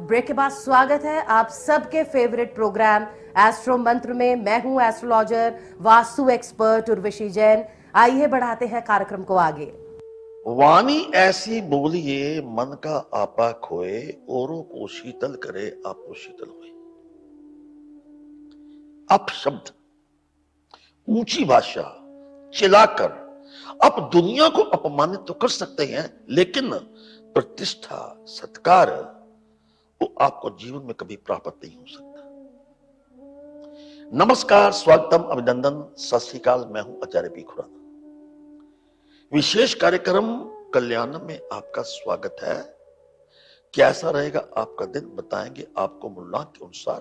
Break के बाद स्वागत है आप सबके फेवरेट प्रोग्राम एस्ट्रो मंत्र में। मैं हूं एस्ट्रोलॉजर वास्तु एक्सपर्ट उर्वशी जैन। आइए बढ़ाते हैं कार्यक्रम को आगे। वाणी ऐसी बोलिए मन का आपा खोए, औरों को शीतल करे आपको शीतल होए। अपशब्द, ऊंची भाषा, चिल्लाकर आप दुनिया को अपमानित तो कर सकते हैं, लेकिन प्रतिष्ठा सत्कार वो आपको जीवन में कभी प्राप्त नहीं हो सकता। नमस्कार, स्वागतम, अभिनंदन, सत श्री अकाल। मैं हूं आचार्य पी खुराना। विशेष कार्यक्रम कल्याणम में आपका स्वागत है। कैसा रहेगा आपका दिन बताएंगे आपको मुल्लांक के अनुसार।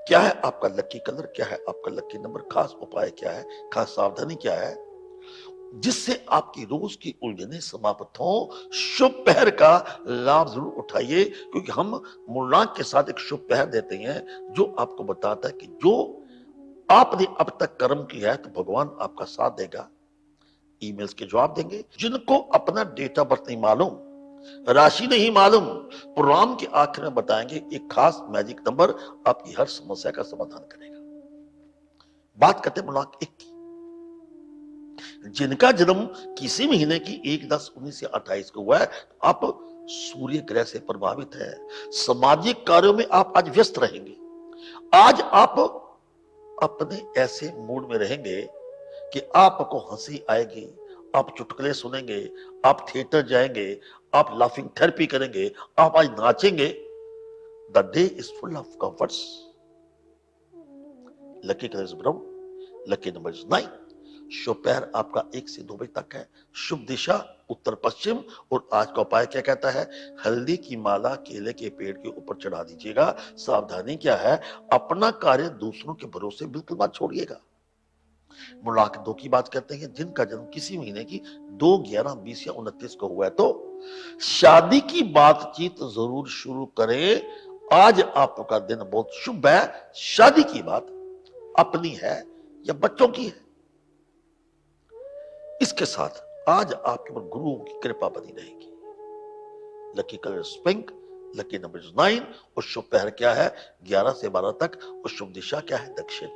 क्या है आपका लकी कलर, क्या है आपका लकी नंबर, खास उपाय क्या है, खास सावधानी क्या है, जिससे आपकी रोज की उलझने समाप्त हो। शुभ पहर का लाभ जरूर उठाइए, क्योंकि हम मुल्लांक के साथ एक शुभ पहर देते हैं जो आपको बताता है कि जो आपने अब तक कर्म किया है तो भगवान आपका साथ देगा। ईमेल्स के जवाब देंगे। जिनको अपना डेट ऑफ बर्थ नहीं मालूम, राशि नहीं मालूम, प्रोग्राम के आखिर में बताएंगे एक खास मैजिक नंबर आपकी हर समस्या का समाधान करेगा। बात करते हैं मुल्लांक 1 की। जिनका जन्म किसी महीने की 1, 10, 19 या 28 को हुआ है, आप सूर्य ग्रह से प्रभावित है। सामाजिक कार्यों में आप आज व्यस्त रहेंगे। आज आप अपने ऐसे मूड में रहेंगे कि आपको हंसी आएगी, आप चुटकुले सुनेंगे, आप थिएटर जाएंगे, आप लाफिंग थेरेपी करेंगे, आप आज नाचेंगे। The day is full of comforts. Lucky colour is brown, lucky number is 9। शुभ पहर आपका 1 से 2 बजे तक है। शुभ दिशा उत्तर पश्चिम। और आज का उपाय क्या कहता है? हल्दी की माला केले के पेड़ के ऊपर चढ़ा दीजिएगा। सावधानी क्या है? अपना कार्य दूसरों के भरोसे बिल्कुल मत छोड़िएगा। मुल्लांक 2 की बात करते हैं। जिनका जन्म किसी महीने की 2, 11, 20 या 29 को हुआ है, तो शादी की बातचीत जरूर शुरू करें। आज आपका दिन बहुत शुभ है। शादी की बात अपनी है या बच्चों की है, इसके साथ आज आपके ऊपर गुरुओं की कृपा बनी रहेगी। Lucky colour pink, lucky number 9। और शुभ पहर क्या है? 11 से 12 तक। और शुभ दिशा क्या है? दक्षिण।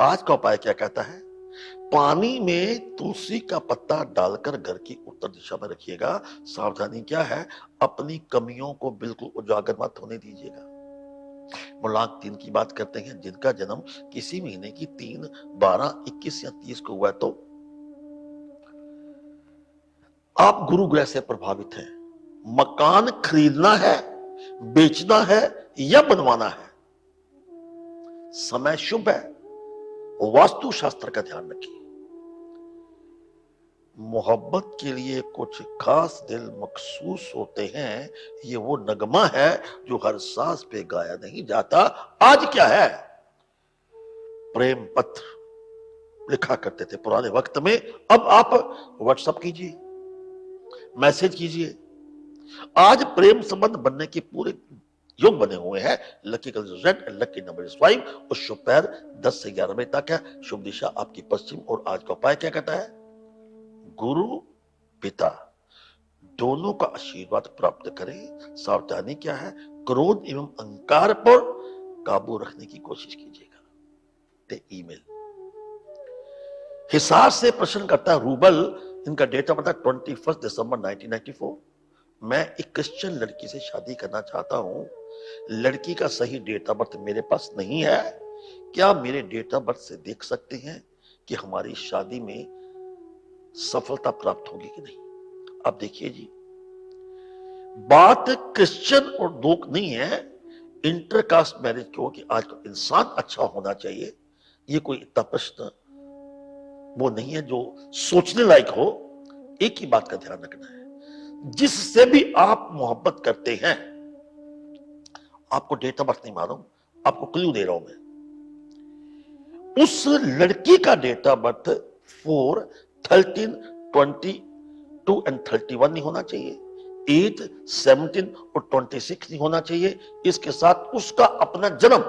आज का उपाय क्या कहता है? पानी में तुलसी का पत्ता डालकर घर की उत्तर दिशा में रखिएगा। सावधानी क्या है? अपनी कमियों को बिल्कुल उजागर मत होने दीजिएगा। मुल्लांक 3 की बात करते हैं। जिनका जन्म किसी महीने की 3, 12, 21 या 30 को हुआ है, तो आप गुरु ग्रह से प्रभावित हैं। मकान खरीदना है, बेचना है या बनवाना है, समय शुभ है। वास्तु शास्त्र का ध्यान रखिए। मोहब्बत के लिए कुछ खास दिल मखसूस होते हैं। ये वो नगमा है जो हर सांस पे गाया नहीं जाता। आज क्या है? प्रेम पत्र लिखा करते थे पुराने वक्त में, अब आप व्हाट्सएप कीजिए, मैसेज कीजिए। आज प्रेम संबंध बनने के पूरे योग बने हुए हैं। Lucky colour red, lucky number is 5। और शुभ पहर 10 से 11 बजे तक है। शुभ दिशा आपकी पश्चिम। और आज का उपाय क्या कहता है? गुरु पिता दोनों का आशीर्वाद प्राप्त करें। सावधानी क्या है? क्रोध एवं अहंकार पर काबू रखने की कोशिश कीजिएगा। ईमेल हिसार से प्रश्न करता है रूबल। इनका डेट ऑफ बर्थ 21 दिसंबर 1994। मैं एक क्रिश्चियन लड़की से शादी करना चाहता हूं। लड़की का सही डेट ऑफ बर्थ मेरे पास नहीं है। क्या मेरे डेट ऑफ बर्थ से देख सकते हैं कि हमारी शादी में सफलता प्राप्त होगी कि नहीं? अब देखिए जी, बात क्रिश्चियन और लोग नहीं है, इंटरकास्ट मैरिज की हो कि आज का इंसान अच्छा होना चाहिए। ये कोई इतना प्रश्न वो नहीं है जो सोचने लायक हो। एक ही बात का ध्यान रखना है, जिससे भी आप मोहब्बत करते हैं, आपको डेट ऑफ बर्थ नहीं मालूम, आपको क्लू दे रहा हूं मैं। उस लड़की का डेट ऑफ बर्थ 4, 13, 22 एंड 31 नहीं होना चाहिए। 8, 17 और 26 नहीं होना चाहिए। इसके साथ उसका अपना जन्म,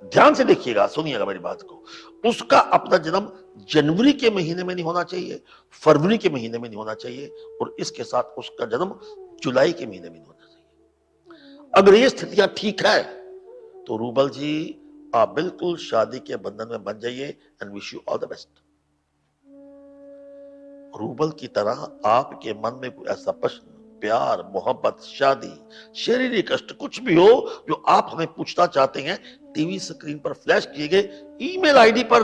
ध्यान से देखिएगा, सुनिएगा मेरी बात को, उसका अपना जन्म जनवरी के महीने में नहीं होना चाहिए, फरवरी के महीने में नहीं होना चाहिए, और इसके साथ उसका जन्म जुलाई के महीने में नहीं होना चाहिए। अगर ये स्थितियां ठीक है तो रूबल जी आप बिल्कुल शादी के बंधन में बन जाइए and wish you all the best. Rouble की तरह आपके मन में कोई ऐसा प्रश्न, प्यार, मोहब्बत, शादी, शारीरिक कष्ट कुछ भी हो जो आप हमें पूछना चाहते हैं, टीवी स्क्रीन पर फ्लैश किए गए ईमेल आईडी पर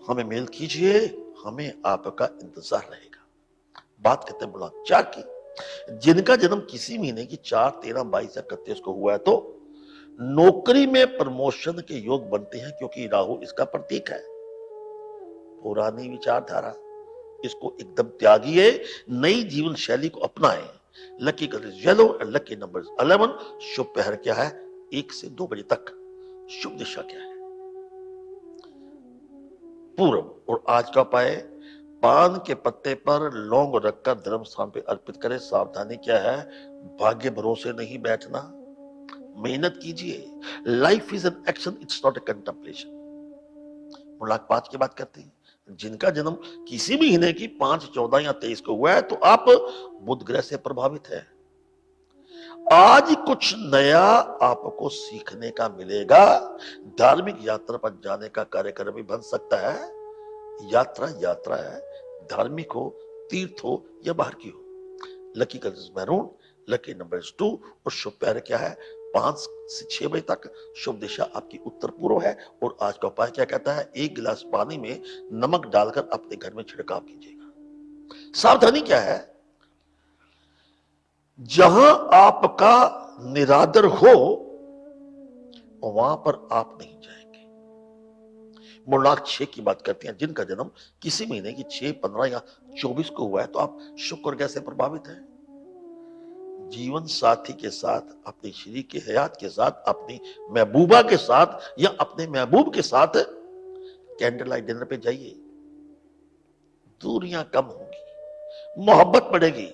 हमें मेल कीजिए, हमें आपका इंतजार रहेगा। बात करते हैं बुलाक 4 की, जिनका जन्म किसी महीने की 4, 13, 22 या 31 को हुआ है तो नौकरी में प्रमोशन के योग बनते हैं क्योंकि राहु इसका प्रतीक है। पुरानी विचारधारा इसको एकदम त्यागिए, नई जीवन शैली को अपनाएं। Lucky colour yellow and lucky number 11। शुभ पहर क्या है? 1 से 2 बजे तक। शुभ दिशा क्या है? पूर्व। और आज का उपाय, पान के पत्ते पर लौंग रखकर धर्म स्थान पे अर्पित करें। सावधानी क्या है? भाग्य भरोसे नहीं बैठना, मेहनत कीजिए। Life is an action, it's not a contemplation. मुलाक 5 की बात करते हैं, जिनका जन्म किसी भी महीने की 5, 14 या 23 को हुआ है तो आप बुध ग्रह से प्रभावित है। आज कुछ नया आपको सीखने का मिलेगा। धार्मिक यात्रा पर जाने का कार्यक्रम भी बन सकता है। यात्रा यात्रा है, धार्मिक हो, तीर्थ हो या बाहर की हो। Lucky colour maroon, lucky number 2 और शुभ पहर क्या है? 5 से 6 बजे तक। शुभ दिशा आपकी उत्तर पूर्व है। और आज का उपाय क्या कहता है? 1 गिलास पानी में नमक डालकर अपने घर में छिड़काव कीजिएगा। सावधानी क्या है? जहां आपका निरादर हो वहां पर आप नहीं जाएंगे। मुलाक 6 की बात करते हैं, जिनका जन्म किसी महीने की 6, 15 या 24 को हुआ है तो आप शुक्र ग्रह से प्रभावित हैं। जीवन साथी के साथ, अपनी शरीक के हयात के साथ, अपनी महबूबा के साथ या अपने महबूब के साथ कैंडल लाइट डिनर पे जाइए। दूरियां कम होंगी, मोहब्बत बढ़ेगी।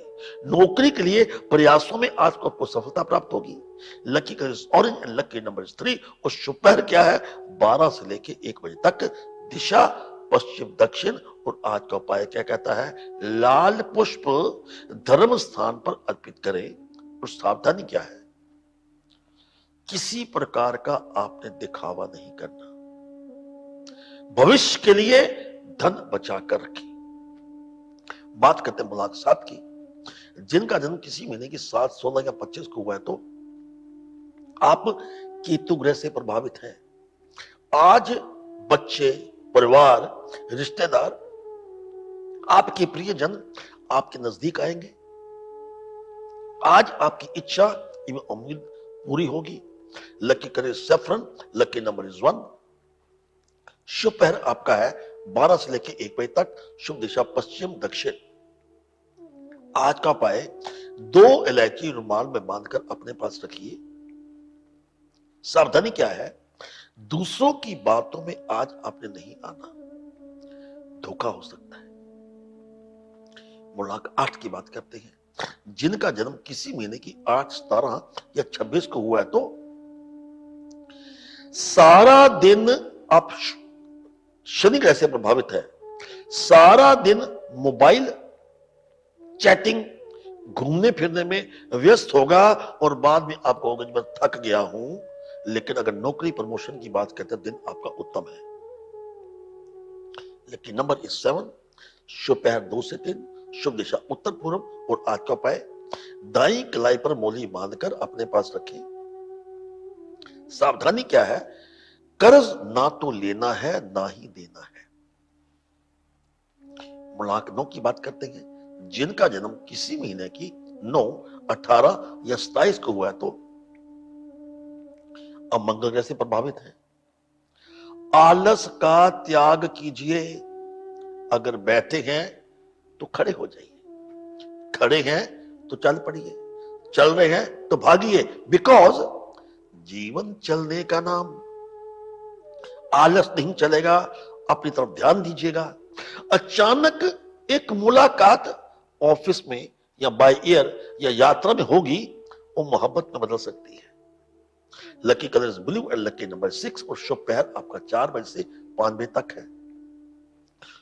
नौकरी के लिए प्रयासों में आज को आपको सफलता प्राप्त होगी। Lucky colour orange and lucky number 3 और शुभ पहर क्या है? 12 से लेके 1 बजे तक। दिशा पश्चिम दक्षिण। और आज का उपाय क्या कहता है? लाल पुष्प धर्म स्थान पर अर्पित करें। और सावधानी क्या है? किसी प्रकार का आपने दिखावा नहीं करना। भविष्य के लिए धन बचाकर रखें। बात करते हैं मुलाक 7 की, जिनका जन्म किसी महीने की 7, 16 या 25 को हुआ है तो आप केतु ग्रह से प्रभावित हैं। आज बच्चे, परिवार, रिश्तेदार, आपके प्रियजन आपके नजदीक आएंगे। आज आपकी इच्छा एवं उम्मीद पूरी होगी। Lucky colour saffron, lucky number 1। शुभ पहर आपका है 12 से लेकर 1 बजे तक। शुभ दिशा पश्चिम दक्षिण। आज का उपाय, 2 इलायची रुमाल में बांधकर अपने पास रखिए। सावधानी क्या है? दूसरों की बातों में आज आपने नहीं आना, धोखा हो सकता है। मुलाक 8 की बात करते हैं, जिनका जन्म किसी महीने की 8, 17 या 26 को हुआ है तो सारा दिन आप शनि ग्रह से प्रभावित है। सारा दिन मोबाइल चैटिंग, घूमने फिरने में व्यस्त होगा और बाद में आपको होगा मैं थक गया हूं। लेकिन अगर नौकरी प्रमोशन की बात करते हैं, दिन आपका उत्तम है। लेकिन नंबर इज 7। शुभ पहर 2 से 3। शुभ दिशा उत्तर पूर्व। और आज का उपाय, दाई कलाई पर मोली बांधकर अपने पास रखें। सावधानी क्या है? कर्ज ना तो लेना है ना ही देना है। मुलाक 9 की बात करते हैं, जिनका जन्म किसी महीने की 9, 18 या 27 को हुआ है तो अब मंगल ग्रह से प्रभावित है। आलस का त्याग कीजिए। अगर बैठे हैं तो खड़े हो जाइए, खड़े हैं तो चल पड़िए, चल रहे हैं तो भागिए। बिकॉज जीवन चलने का नाम, आलस नहीं चलेगा। अपनी तरफ ध्यान दीजिएगा। अचानक एक मुलाकात ऑफिस में या बाय एयर या यात्रा में होगी, वो मोहब्बत में बदल सकती है। Lucky colour is blue and lucky number 6 और शुभ पहर आपका 4 बजे से 5 बजे तक है।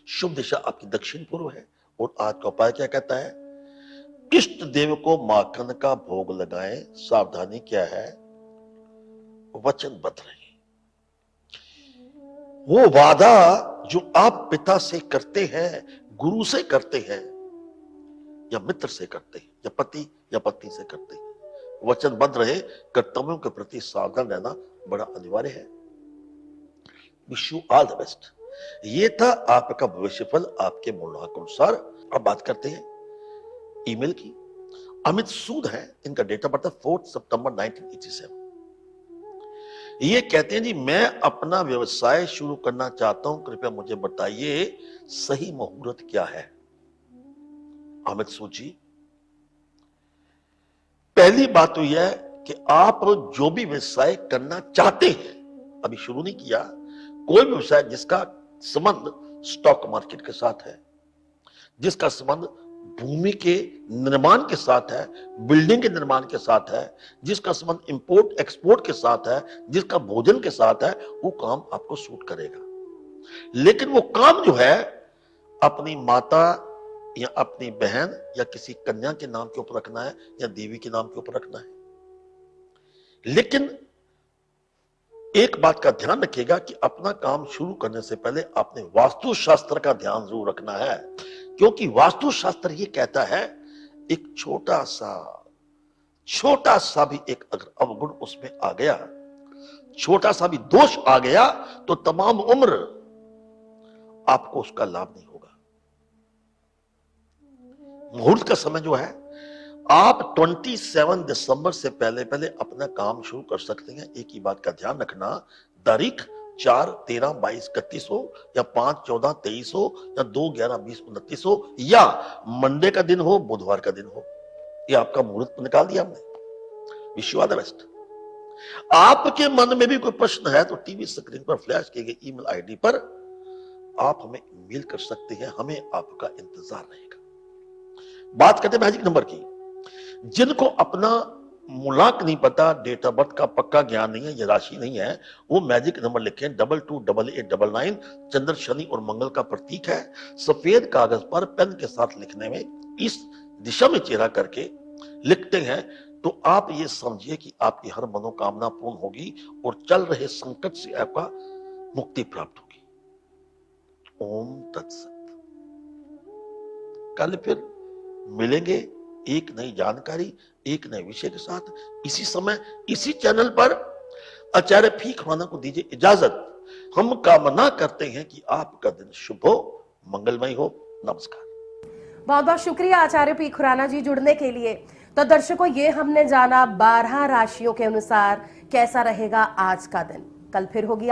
शुभ दिशा आपकी दक्षिण पूर्व है। और आज का उपाय क्या कहता है? इष्ट देव को माखन का भोग लगाएं, सावधानी क्या है, वचनबद्ध रहें। वो वादा जो आप पिता से करते हैं, गुरु से करते हैं, या मित्र से करते हैं, या पति या पत्नी से करते हैं, वचनबद्ध रहे। कर्तव्यों के प्रति सावधान रहना बड़ा अनिवार्य है। Wish you all the best. ये था आपका भविष्यफल आपके मूलांक अनुसार। अब बात करते हैं ईमेल की। अमित सूद है, इनका डेट ऑफ बर्थ 4 सितंबर 1987। ये कहते हैं जी, मैं अपना व्यवसाय शुरू करना चाहता हूं, कृपया मुझे बताइए सही मुहूर्त क्या है। अमित सूद जी, पहली बात तो यह है कि आप जो भी व्यवसाय करना चाहते हैं, अभी शुरू नहीं किया, कोई भी व्यवसाय जिसका संबंध स्टॉक मार्केट के साथ है, जिसका संबंध भूमि के निर्माण के साथ है, बिल्डिंग के निर्माण के साथ है, जिसका संबंध इंपोर्ट एक्सपोर्ट के साथ है, जिसका भोजन के साथ है, वो काम आपको सूट करेगा। लेकिन वो काम जो है अपनी माता या अपनी बहन या किसी कन्या के नाम के ऊपर रखना है, या देवी के नाम के ऊपर रखना है। लेकिन एक बात का ध्यान रखिएगा कि अपना काम शुरू करने से पहले आपने वास्तुशास्त्र का ध्यान जरूर रखना है, क्योंकि वास्तुशास्त्र ये कहता है एक छोटा सा भी एक अगर अवगुण उसमें आ गया, छोटा सा भी दोष आ गया, तो तमाम उम्र आपको उसका लाभ नहीं होगा। मुहूर्त का समय जो है, आप 27 दिसंबर से पहले पहले अपना काम शुरू कर सकते हैं। एक ही बात का ध्यान रखना, तारीख 4, 13, 22, 31 हो, या 5, 14, 23 हो, या 2, 11, 20, 29 हो, या मंडे का दिन हो, बुधवार का दिन हो। ये आपका मुहूर्त निकाल दिया हमने। Wish you all the best. आपके मन में भी कोई प्रश्न है तो टीवी स्क्रीन पर फ्लैश किए गए ईमेल आईडी पर आप हमें ईमेल कर सकते हैं, हमें आपका इंतजार रहेगा। बात करते हैं मैजिक नंबर की। जिनको अपना मूलांक नहीं पता, डेट ऑफ बर्थ का पक्का ज्ञान नहीं है, ये राशि नहीं है, वो मैजिक नंबर लिखें 228899। चंद्र, शनि और मंगल का प्रतीक है। सफेद कागज पर पेन के साथ लिखने में इस दिशा में चेहरा करके लिखते हैं तो आप ये समझिए कि आपकी हर मनोकामना पूर्ण होगी और चल रहे संकट से आपका मुक्ति प्राप्त होगी। ओम तत्सत। कल फिर मिलेंगे एक नई जानकारी, एक नए विषय के साथ, इसी समय इसी चैनल पर। आचार्य फी खुराना को दीजिए इजाजत। हम कामना करते हैं कि आपका दिन शुभ हो, मंगलमय हो। नमस्कार। बहुत बहुत शुक्रिया आचार्य पी खुराना जी जुड़ने के लिए। तो दर्शकों, ये हमने जाना 12 राशियों के अनुसार कैसा रहेगा आज का दिन। कल फिर होगी